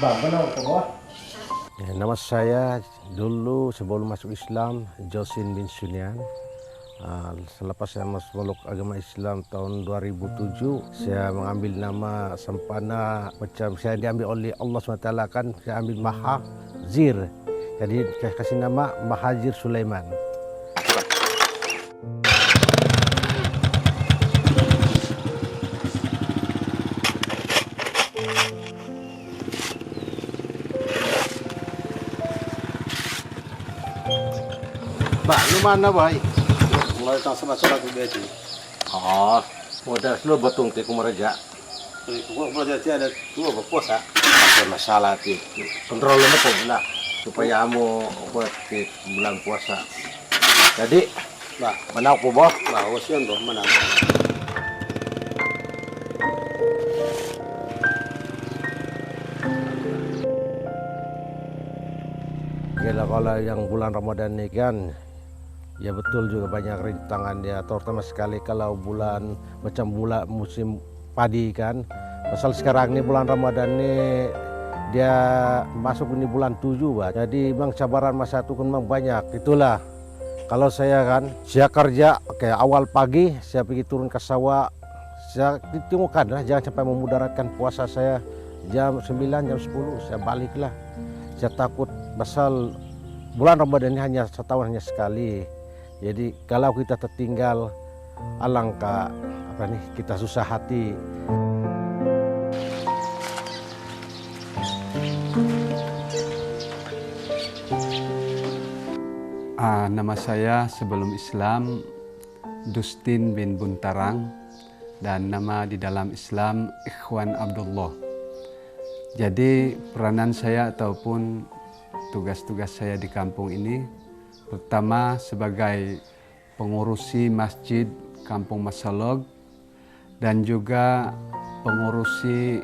Bang, kenal ke bawah? Ya, nama saya dulu sebelum masuk Islam Josin bin Sunyan. Selepas saya masuk meluk agama Islam tahun 2007, saya mengambil nama sempana macam saya diambil oleh Allah SWT kan, saya ambil Mahazir. Jadi saya kasih nama Mahazir Sulaiman. Ba, lu mana boy? Mulai datang sama sholat juga sih. Oh, modal lu betung ti kumaraja. Gua belajar ada dua berpuasa. Ada masalah ti. Kontrol lu pula supaya kamu buat di bulan puasa. Jadi, Bah, mana aku boh? bah, wasian tuh mana? Gila kalau yang bulan Ramadan ini kan, ya betul juga banyak rintangan ya, terutama sekali kalau bulan macam bulan musim padi kan. Pasal sekarang ini bulan Ramadan ini dia masuk ini bulan 7 Pak. Jadi memang cabaran masa itu kan memang banyak. Itulah kalau saya kan, saya kerja kayak awal pagi, saya pergi turun ke sawah, saya ditunggukan lah jangan sampai memudaratkan puasa saya. Jam 9, jam 10 saya baliklah. Saya takut pasal bulan Ramadan ini hanya setahun hanya sekali. Jadi kalau kita tertinggal, alangkah kita susah hati. Nama saya sebelum Islam Dustin bin Buntarang, dan nama di dalam Islam Ikhwan Abdullah. Jadi peranan saya ataupun tugas-tugas saya di kampung ini, pertama sebagai pengurusi masjid Kampung Masalog dan juga pengurusi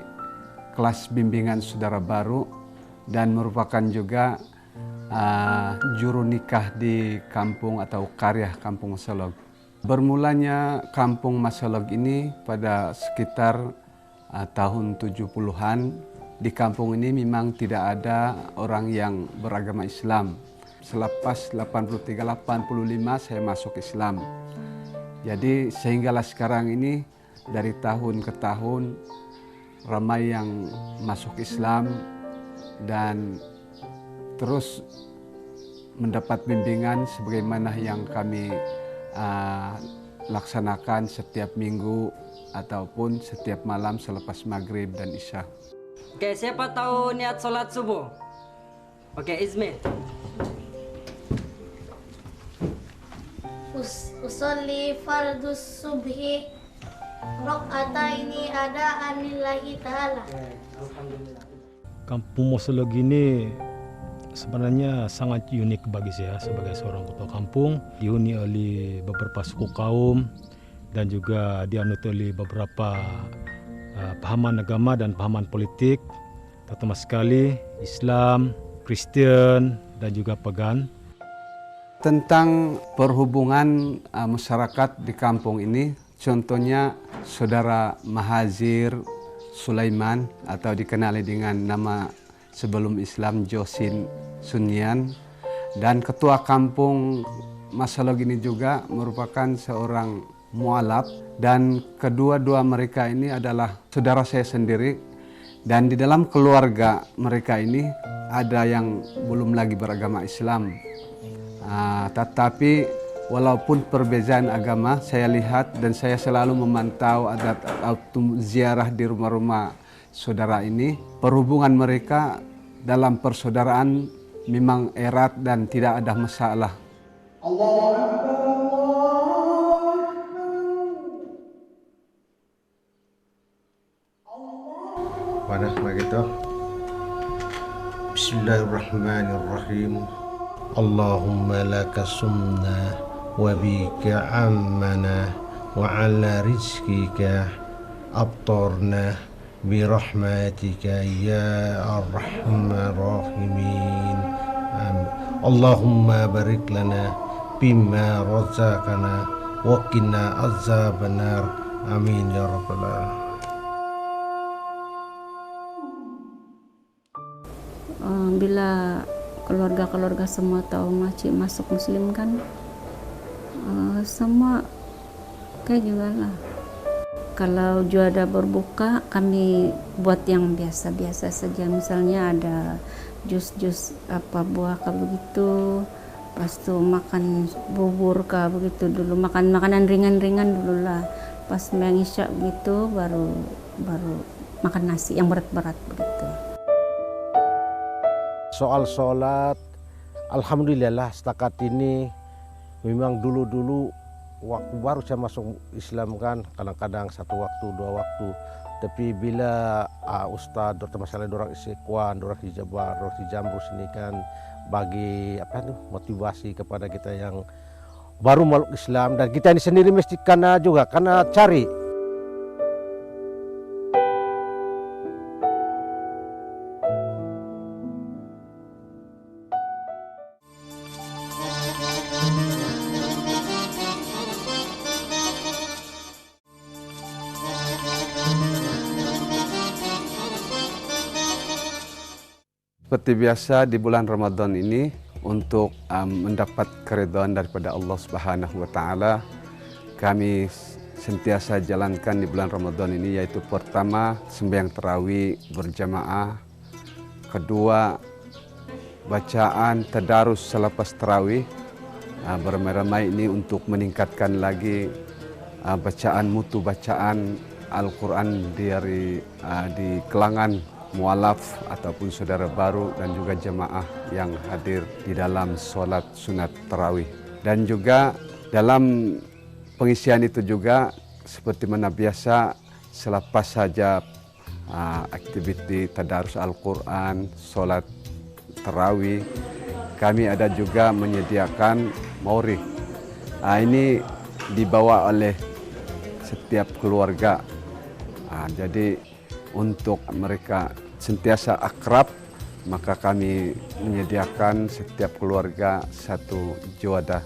kelas bimbingan saudara baru, dan merupakan juga juru nikah di kampung atau karya Kampung Masalog. Bermulanya Kampung Masalog ini pada sekitar tahun 70-an. Di kampung ini memang tidak ada orang yang beragama Islam. Selepas 83-85 saya masuk Islam. Jadi sehinggalah sekarang ini dari tahun ke tahun ramai yang masuk Islam dan terus mendapat bimbingan sebagaimana yang kami laksanakan setiap minggu ataupun setiap malam selepas maghrib dan isya. Oke, siapa tahu niat sholat subuh? Oke, Izmi. Usolli fardus subhi rakaataini ada anillahi ta'ala. Kampung Masalog ini sebenarnya sangat unik bagi saya sebagai seorang ketua kampung. Dihuni oleh beberapa suku kaum dan juga dianut oleh beberapa pahaman agama dan pahaman politik, terutama sekali Islam, Kristen, dan juga Pagan. Tentang perhubungan masyarakat di kampung ini, contohnya saudara Mahazir Sulaiman atau dikenali dengan nama sebelum Islam Josin Sunyan, dan ketua kampung Masalog ini juga merupakan seorang mualaf, dan kedua-dua mereka ini adalah saudara saya sendiri, dan di dalam keluarga mereka ini ada yang belum lagi beragama Islam. Tetapi walaupun perbedaan agama, saya lihat dan saya selalu memantau adat atau ziarah di rumah-rumah saudara ini. Perhubungan mereka dalam persaudaraan memang erat dan tidak ada masalah. Panas begitu. Bismillahirrahmanirrahim. Allahumma laka sumna wa bika ammana wa ala rizkika abtarna birahmatika ya arhamar rahimin. Amin. Allahumma barik lana bima razaqana wa qina azabannar. Amin ya rabbal alamin. bila keluarga-keluarga semua tahu makcik masuk Muslim kan, semua kayak juga lah. Kalau juada berbuka, kami buat yang biasa-biasa saja. Misalnya ada jus-jus apa buah kah begitu, pas tu makan bubur kah begitu dulu, makan makanan ringan-ringan dulu lah. Pas mengisya begitu baru makan nasi yang berat-berat begitu. Soal sholat, alhamdulillah setakat ini memang dulu waktu baru saya masuk Islam kan, kadang-kadang 1 waktu 2 waktu, tapi bila Ustadz Dr. Masalah dorang isikwan, dorang hijabar, dorang hijambus ini kan bagi motivasi kepada kita yang baru masuk Islam, dan kita ini sendiri mesti karena cari. Seperti biasa di bulan Ramadan ini, untuk mendapat keridhaan daripada Allah Subhanahu wa Ta'ala, kami sentiasa jalankan di bulan Ramadan ini, yaitu pertama sembahyang tarawih berjamaah, kedua bacaan tadarus selepas tarawih beramai-ramai ini untuk meningkatkan lagi mutu bacaan Al-Quran di kalangan mualaf ataupun saudara baru dan juga jemaah yang hadir di dalam sholat sunat tarawih. Dan juga dalam pengisian itu juga seperti mana biasa selepas saja aktiviti tadarus Al-Quran, sholat tarawih, kami ada juga menyediakan maurih. Ini dibawa oleh setiap keluarga. Jadi untuk mereka sentiasa akrab, maka kami menyediakan setiap keluarga 1 juadah.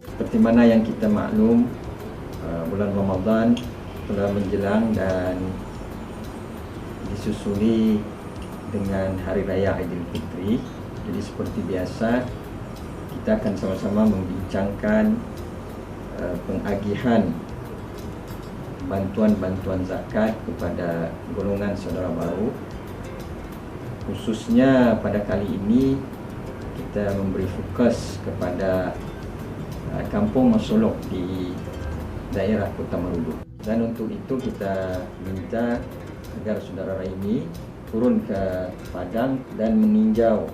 Seperti mana yang kita maklum, bulan Ramadan telah menjelang dan disusuli dengan Hari Raya Aidilfitri. Jadi seperti biasa, kita akan sama-sama membincangkan pengagihan bantuan zakat kepada golongan saudara baru. Khususnya pada kali ini kita memberi fokus kepada kampung Masolok di daerah Kota Marudu. Dan untuk itu kita minta agar saudara Raimi turun ke Padang dan meninjau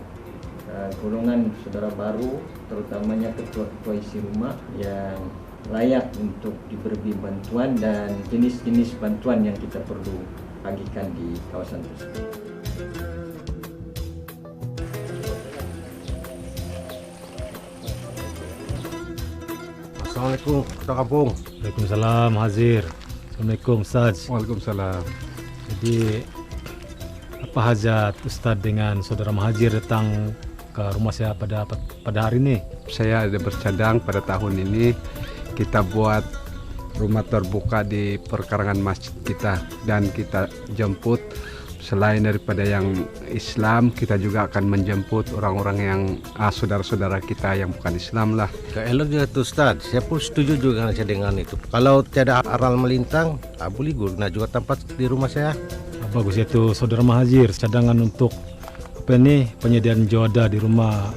golongan saudara baru, terutamanya ketua-ketua isi rumah yang layak untuk diberi bantuan dan jenis-jenis bantuan yang kita perlu bagikan di kawasan tersebut. Assalamualaikum Ketua Kampung. Waalaikumsalam Hazir. Assalamualaikum Ustaz. Waalaikumsalam. Jadi apa hajat Ustaz dengan saudara Mahajir datang ke rumah saya pada hari ini? Saya ada bercadang pada tahun ini kita buat rumah terbuka di perkarangan masjid kita, dan kita jemput selain daripada yang Islam, kita juga akan menjemput orang-orang yang saudara-saudara kita yang bukan Islam lah. Elok juga tuh Ustaz, saya pun setuju juga dengan itu. Kalau tiada aral melintang, boleh guna juga tempat di rumah saya. Bagus itu saudara Mahajir, cadangan untuk penyediaan juada di rumah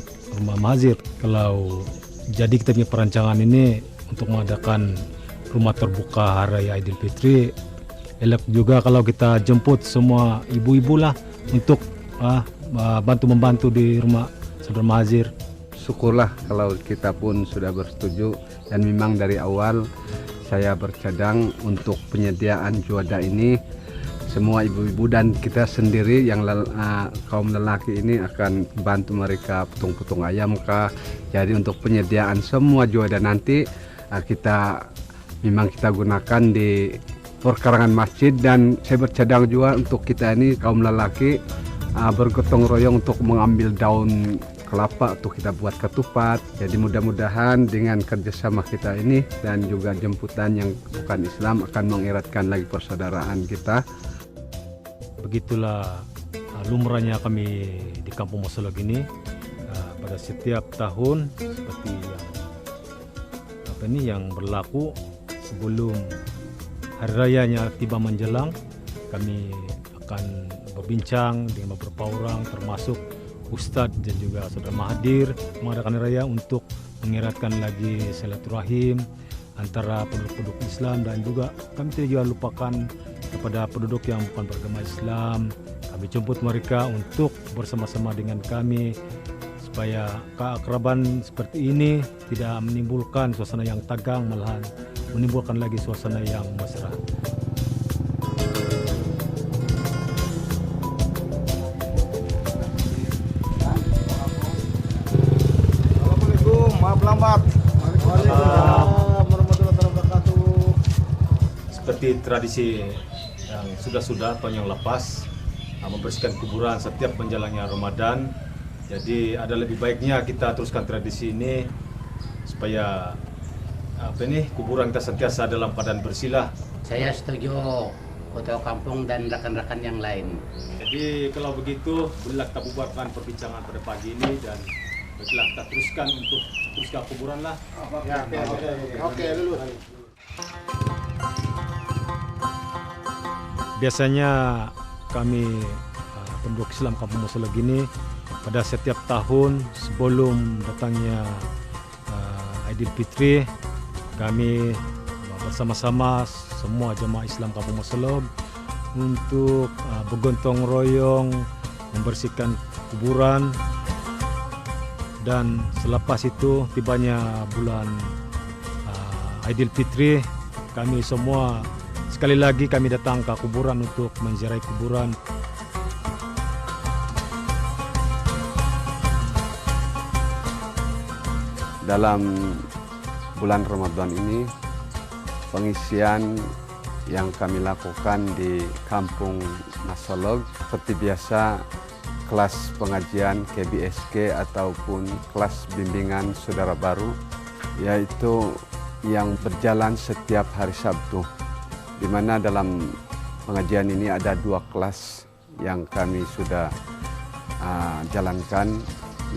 Mahajir. Kalau jadi kita punya perancangan ini untuk mengadakan rumah terbuka Hari Raya Aidilfitri, elok juga kalau kita jemput semua ibu-ibu lah untuk bantu-membantu di rumah saudara Mahajir. Syukurlah kalau kita pun sudah bersetuju, dan memang dari awal saya bercadang untuk penyediaan juada ini. Semua ibu-ibu dan kita sendiri yang kaum lelaki ini akan bantu mereka potong-potong ayam kah. Jadi untuk penyediaan semua juada nanti kita gunakan di perkarangan masjid, dan saya bercadang juga untuk kita ini kaum lelaki bergotong royong untuk mengambil daun kelapa untuk kita buat ketupat. Jadi mudah-mudahan dengan kerjasama kita ini dan juga jemputan yang bukan Islam akan mengeratkan lagi persaudaraan kita. begitulah lumrahnya kami di Kampung Masolog ini. Pada setiap tahun seperti yang berlaku sebelum hari rayanya tiba menjelang, kami akan berbincang dengan beberapa orang termasuk Ustadz dan juga Saudara Mahathir mengadakan raya untuk mengeratkan lagi silaturahim antara penduduk-penduduk Islam, dan juga kami tidak juga lupakan kepada penduduk yang bukan beragama Islam. Kami jemput mereka untuk bersama-sama dengan kami supaya keakraban seperti ini tidak menimbulkan suasana yang tegang, malahan menimbulkan lagi suasana yang mesra. Assalamualaikum, maaf lambat. Waalaikumsalam warahmatullahi wabarakatuh. Seperti tradisi yang sudah tahun yang lepas, membersihkan kuburan setiap menjalangnya Ramadan. Jadi ada lebih baiknya kita teruskan tradisi ini supaya kuburan kita sentiasa dalam keadaan bersih lah. Saya setuju, Ketua Kampung dan rekan-rekan yang lain. Jadi kalau begitu, bolehlah kita bubarkan perbincangan pada pagi ini dan baiklah kita teruskan untuk teruskan kuburan lah. Oke, dulu. Biasanya kami penduduk Islam Kampung Masolog ini pada setiap tahun sebelum datangnya Aidilfitri, kami bersama-sama semua jemaah Islam Kampung Masolog untuk bergotong royong membersihkan kuburan, dan selepas itu tibanya bulan Aidilfitri, kami semua sekali lagi kami datang ke kuburan untuk menziarahi kuburan. Dalam bulan Ramadan ini, pengisian yang kami lakukan di Kampung Masolog seperti biasa, kelas pengajian KBSK ataupun kelas bimbingan saudara baru, yaitu yang berjalan setiap hari Sabtu, di mana dalam pengajian ini ada 2 kelas yang kami sudah jalankan,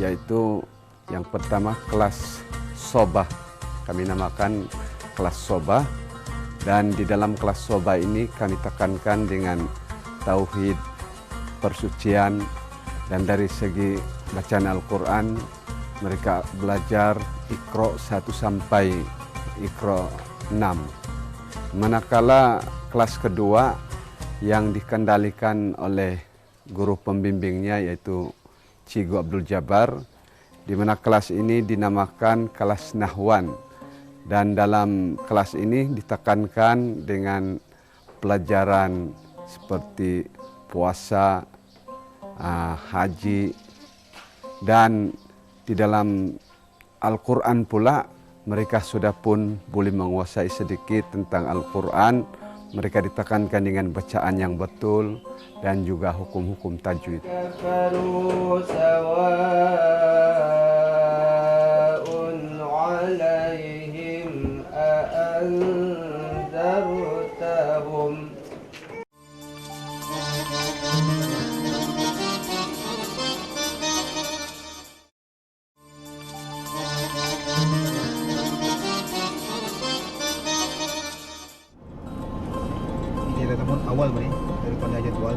yaitu yang pertama kelas Sobah, kami namakan kelas Sobah, dan di dalam kelas Sobah ini kami tekankan dengan tauhid, persucian, dan dari segi bacaan Al-Quran mereka belajar Iqra 1 sampai Iqra 6. Manakala kelas kedua yang dikendalikan oleh guru pembimbingnya yaitu Cigu Abdul Jabbar, di mana kelas ini dinamakan kelas Nahwan, dan dalam kelas ini ditekankan dengan pelajaran seperti puasa, haji, dan di dalam Al-Quran pula mereka sudah pun boleh menguasai sedikit tentang Al-Quran. Mereka ditekankan dengan bacaan yang betul dan juga hukum-hukum tajwid. Ini teman awal nih daripada jadwal.